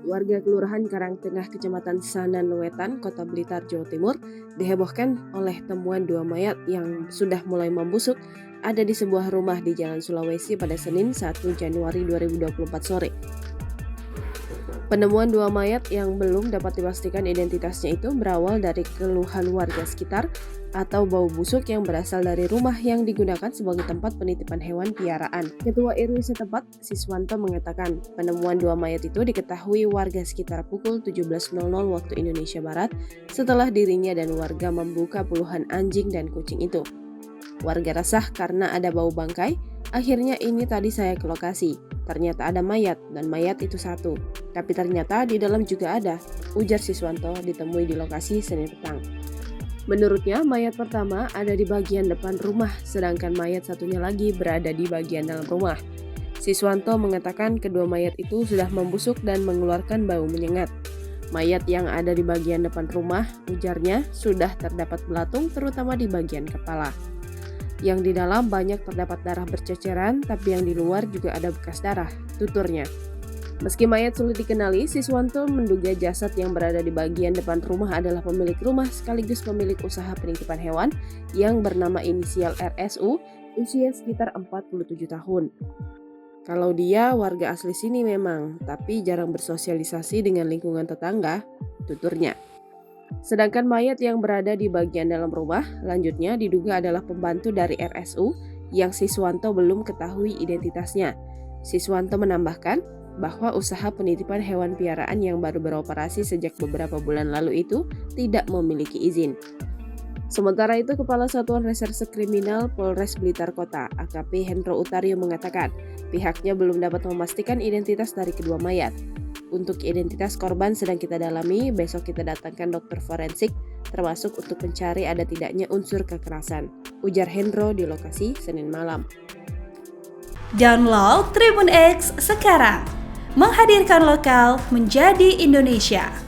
Warga Kelurahan Karangtengah, Kecamatan Sanan Wetan, Kota Blitar, Jawa Timur, dihebohkan oleh temuan dua mayat yang sudah mulai membusuk ada di sebuah rumah di Jalan Sulawesi pada Senin 1 Januari 2024 sore. Penemuan dua mayat yang belum dapat dipastikan identitasnya itu berawal dari keluhan warga sekitar atau bau busuk yang berasal dari rumah yang digunakan sebagai tempat penitipan hewan piaraan. Ketua RW setempat, Siswanto, mengatakan penemuan dua mayat itu diketahui warga sekitar pukul 17.00 waktu Indonesia Barat setelah dirinya dan warga membuka puluhan anjing dan kucing itu. Warga resah karena ada bau bangkai. Akhirnya ini tadi saya ke lokasi. Ternyata ada mayat dan mayat itu satu. Tapi ternyata di dalam juga ada, ujar Siswanto ditemui di lokasi Senin petang. Menurutnya mayat pertama ada di bagian depan rumah, sedangkan mayat satunya lagi berada di bagian dalam rumah. Siswanto mengatakan kedua mayat itu sudah membusuk dan mengeluarkan bau menyengat. Mayat yang ada di bagian depan rumah, ujarnya, sudah terdapat belatung terutama di bagian kepala. Yang di dalam banyak terdapat darah berceceran, tapi yang di luar juga ada bekas darah, tuturnya. Meski mayat sulit dikenali, Siswanto menduga jasad yang berada di bagian depan rumah adalah pemilik rumah sekaligus pemilik usaha penitipan hewan yang bernama inisial RSU, usia sekitar 47 tahun. Kalau dia warga asli sini memang, tapi jarang bersosialisasi dengan lingkungan tetangga, tuturnya. Sedangkan mayat yang berada di bagian dalam rumah, lanjutnya diduga adalah pembantu dari RSU yang Siswanto belum ketahui identitasnya. Siswanto menambahkan bahwa usaha penitipan hewan piaraan yang baru beroperasi sejak beberapa bulan lalu itu tidak memiliki izin. Sementara itu, Kepala Satuan Reserse Kriminal Polres Blitar Kota, AKP Hendro Utario, mengatakan pihaknya belum dapat memastikan identitas dari kedua mayat. Untuk identitas korban sedang kita dalami, besok kita datangkan dokter forensik, termasuk untuk mencari ada tidaknya unsur kekerasan, ujar Hendro di lokasi Senin malam. Download Tribun X sekarang, menghadirkan lokal menjadi Indonesia.